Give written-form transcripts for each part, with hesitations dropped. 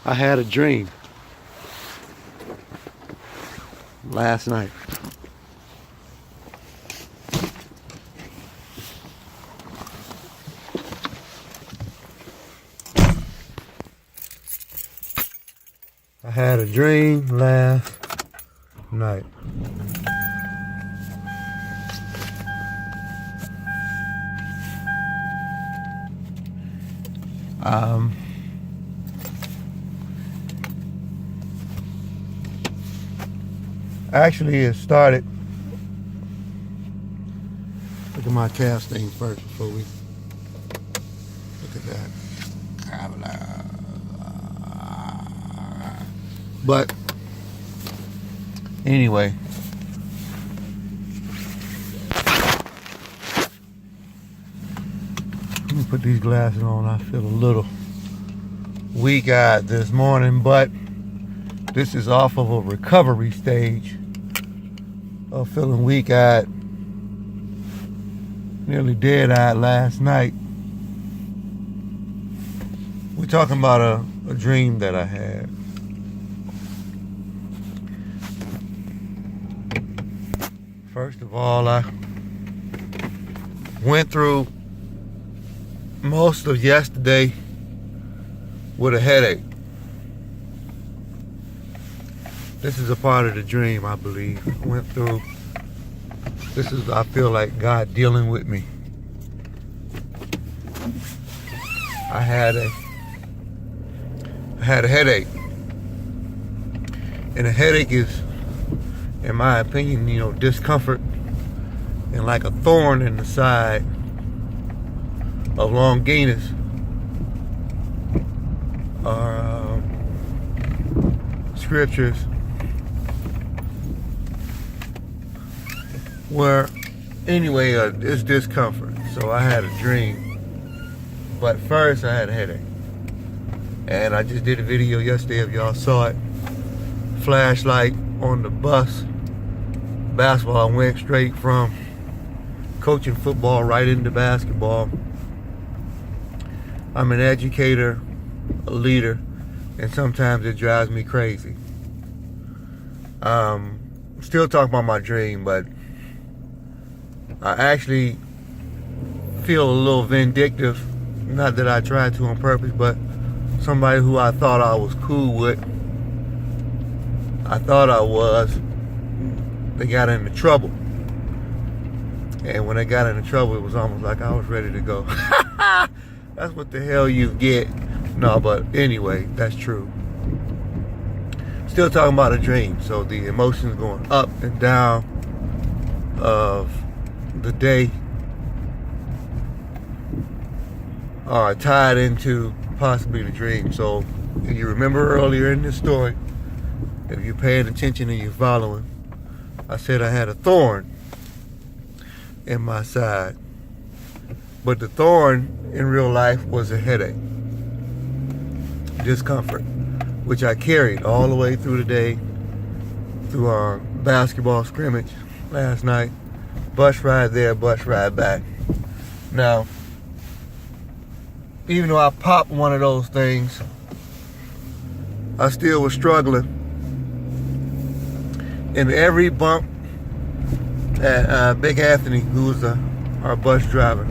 I had a dream last night. I had a dream last night. Actually, it started. Look at my calf stain first before we look at that. But anyway, let me put these glasses on. I feel a little weak-eyed this morning, but this is off of a recovery stage of feeling weak-eyed, nearly dead-eyed last night. We're talking about a dream that I had. First of all, I went through most of yesterday with a headache. This is a part of the dream, I believe. I went through. This is, I feel like God dealing with me. I had a headache. And a headache is, in my opinion, discomfort and like a thorn in the side of Longinus or scriptures where, anyway, it's discomfort. So I had a dream, but first I had a headache. And I just did a video yesterday, if y'all saw it. Flashlight on the bus. Basketball. I went straight from coaching football right into basketball. I'm an educator, a leader, and sometimes it drives me crazy. Still talking about my dream, but I actually feel a little vindictive. Not that I tried to on purpose, but somebody who I thought I was cool with, I thought I was, they got into trouble. And when they got into trouble, it was almost like I was ready to go. That's what the hell you get. No, but anyway, that's true. Still talking about a dream. So the emotions going up and down of the day are tied into possibly the dream. So if you remember earlier in this story, if you're paying attention and you're following, I said I had a thorn in my side. But the thorn in real life was a headache, discomfort, which I carried all the way through the day, through our basketball scrimmage last night. Bus ride there, bus ride back. Now, even though I popped one of those things, I still was struggling. And every bump that Big Anthony, who was our bus driver,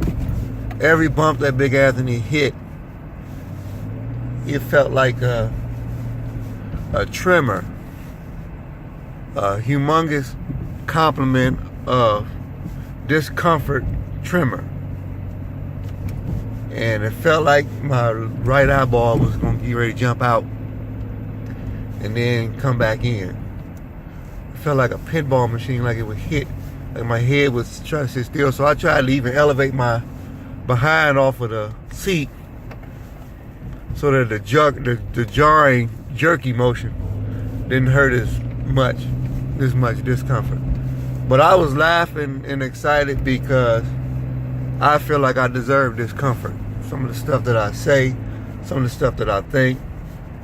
every bump that Big Anthony hit, it felt like a tremor, a humongous complement of discomfort tremor. And it felt like my right eyeball was going to get ready to jump out and then come back in. It felt like a pinball machine, like it would hit, like my head was trying to sit still. So I tried to even elevate my behind off of the seat so that the jarring, jerky motion didn't hurt as much discomfort. But I was laughing and excited because I feel like I deserve discomfort. Some of the stuff that I say, some of the stuff that I think,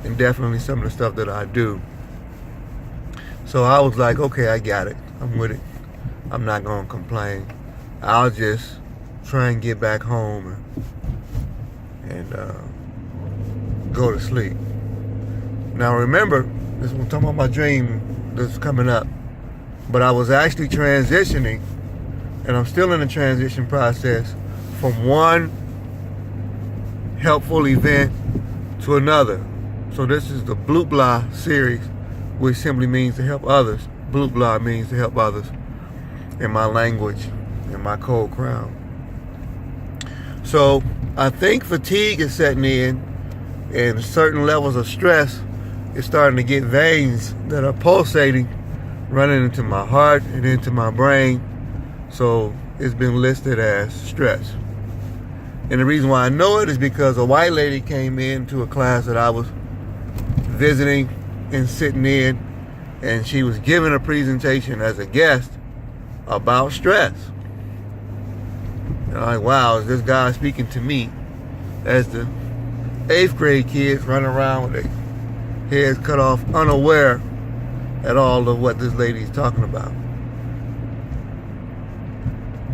and definitely some of the stuff that I do. So I was like, okay, I got it. I'm with it. I'm not going to complain. I'll just try and get back home and go to sleep. Now remember, this is talking about my dream that's coming up. But I was actually transitioning, and I'm still in the transition process from one helpful event to another. So this is the Blue Blah series, which simply means to help others. Blue Blah means to help others in my language, in my cold crown. So I think fatigue is setting in, and certain levels of stress is starting to get veins that are pulsating, running into my heart and into my brain. So it's been listed as stress. And the reason why I know it is because a white lady came into a class that I was visiting and sitting in, and she was giving a presentation as a guest about stress. And I'm like, wow, is this guy speaking to me as the 8th grade kids running around with their heads cut off, unaware at all of what this lady's talking about.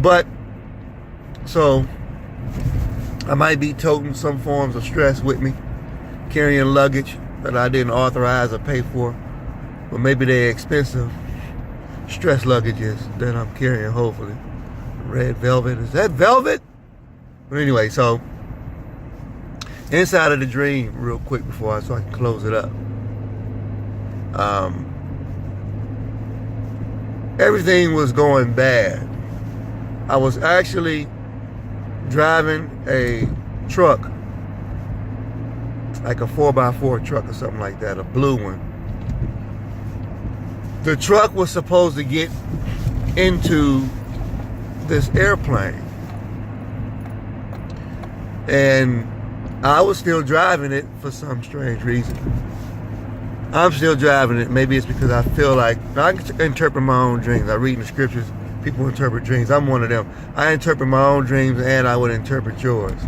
But, so, I might be toting some forms of stress with me, carrying luggage that I didn't authorize or pay for, but maybe they're expensive stress luggages that I'm carrying, hopefully. Red velvet, is that velvet? But anyway, so, inside of the dream, real quick so I can close it up. Everything was going bad. I was actually driving a truck, like a 4x4 truck or something like that, a blue one. The truck was supposed to get into this airplane, and I was still driving it for some strange reason. I'm still driving it. Maybe it's because I feel like I interpret my own dreams. I read in the scriptures, people interpret dreams. I'm one of them. I interpret my own dreams, and I would interpret yours.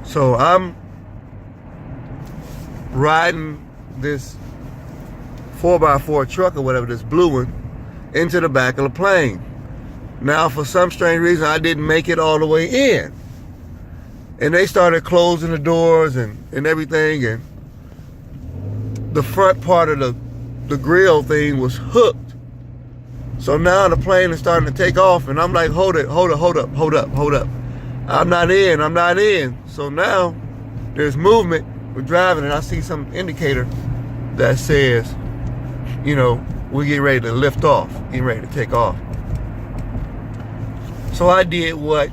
So I'm riding this 4x4 truck or whatever, this blue one, into the back of the plane. Now, for some strange reason, I didn't make it all the way in. And they started closing the doors and everything, and the front part of the grill thing was hooked. So now the plane is starting to take off, and I'm like, hold up. I'm not in. So now there's movement. We're driving, and I see some indicator that says, you know, we're getting ready to lift off, getting ready to take off. So I did what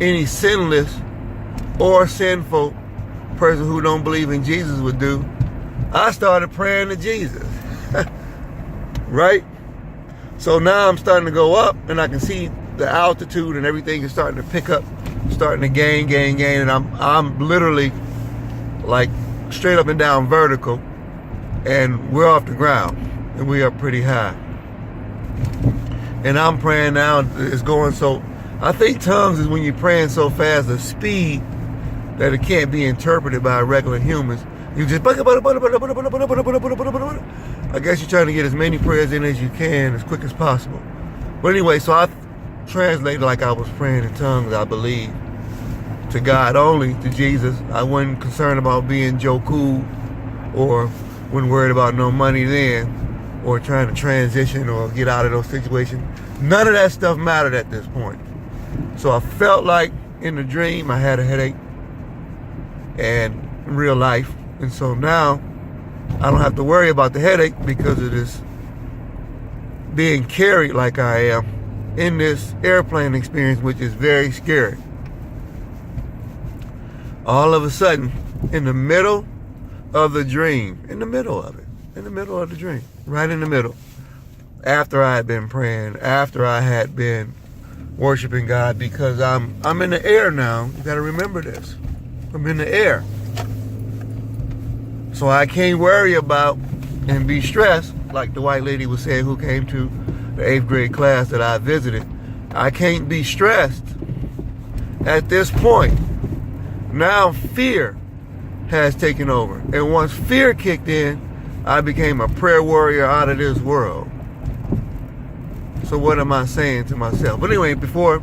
any sinless or sinful person who don't believe in Jesus would do. I started praying to Jesus. Right? So now I'm starting to go up, and I can see the altitude and everything is starting to pick up, starting to gain, and I'm literally like straight up and down vertical, and we're off the ground, and we are pretty high. And I'm praying now, it's going so, I think tongues is when you're praying so fast, the speed that it can't be interpreted by regular humans. You just, I guess you're trying to get as many prayers in as you can as quick as possible. But anyway, so I translated like I was praying in tongues, I believe, to God only, to Jesus. I wasn't concerned about being Joe Cool, or wasn't worried about no money then, or trying to transition or get out of those situations. None of that stuff mattered at this point. So I felt like in the dream I had a headache, and in real life. And so now I don't have to worry about the headache because of this being carried like I am in this airplane experience, which is very scary. All of a sudden, in the middle of the dream, in the middle of the dream, right in the middle, after I had been praying, after I had been worshiping God, because I'm in the air now. You got to remember this. I'm in the air. So I can't worry about and be stressed, like the white lady was saying who came to the 8th grade class that I visited. I can't be stressed at this point. Now fear has taken over. And once fear kicked in, I became a prayer warrior out of this world. So what am I saying to myself? But anyway, before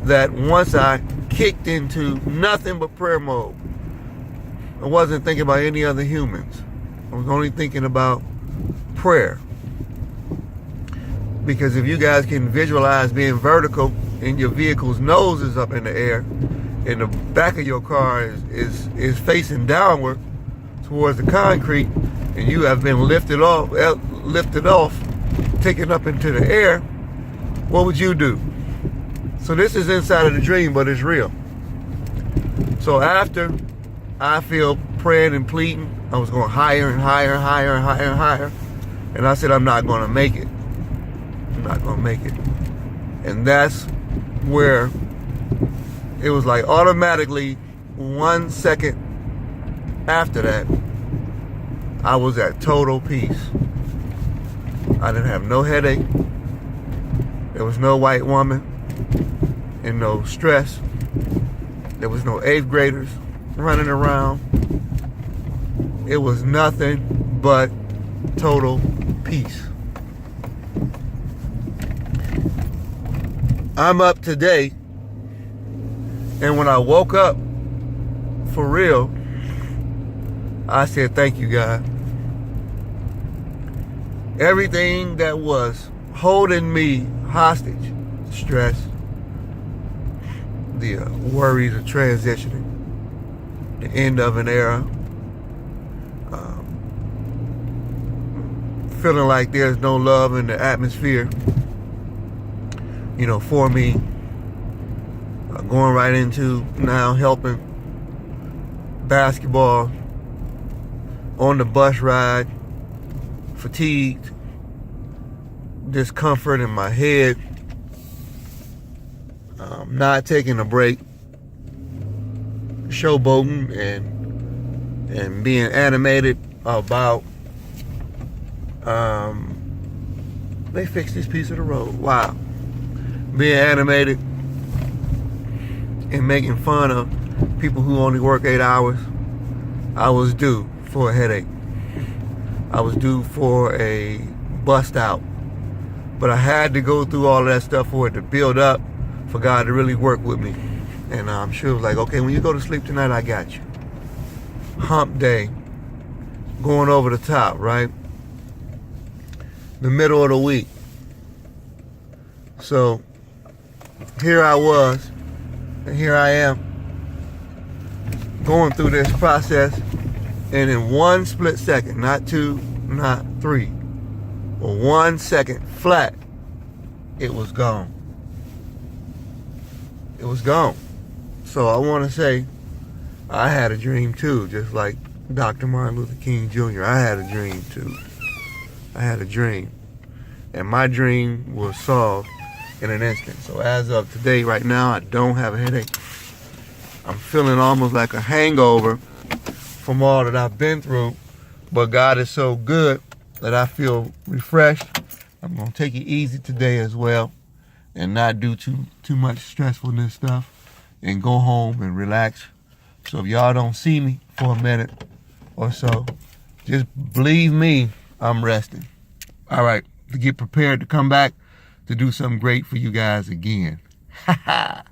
that, once I kicked into nothing but prayer mode, I wasn't thinking about any other humans. I was only thinking about prayer. Because if you guys can visualize being vertical and your vehicle's nose is up in the air and the back of your car is facing downward towards the concrete, and you have been lifted off, taken up into the air, what would you do? So this is inside of the dream, but it's real. So after I feel praying and pleading, I was going higher and higher and higher and higher and higher. And I said, I'm not going to make it. I'm not going to make it. And that's where it was like automatically 1 second after that, I was at total peace. I didn't have no headache. There was no white woman and no stress. There was no 8th graders running around. It was nothing but total peace. I'm up today, and when I woke up, for real, I said, thank you, God. Everything that was holding me hostage, stress, the worries of transitioning, the end of an era, feeling like there's no love in the atmosphere, for me, going right into now helping basketball, on the bus ride, fatigued, discomfort in my head, not taking a break, showboating and being animated about they fixed this piece of the road. Wow. Being animated and making fun of people who only work 8 hours. I was due for a headache. I was due for a bust out. But I had to go through all of that stuff for it to build up, for God to really work with me. And I'm sure it was like, okay, when you go to sleep tonight, I got you. Hump day. Going over the top, right? The middle of the week. So here I was, and here I am, going through this process, and in 1 split second, not 2, not 3, but 1 second flat, it was gone. It was gone. So I want to say, I had a dream too, just like Dr. Martin Luther King Jr. I had a dream too. I had a dream. And my dream was solved in an instant. So as of today, right now, I don't have a headache. I'm feeling almost like a hangover from all that I've been through. But God is so good that I feel refreshed. I'm going to take it easy today as well and not do too much stressfulness stuff and go home and relax. So if y'all don't see me for a minute or so, just believe me, I'm resting. All right, to get prepared to come back to do something great for you guys again. Ha ha.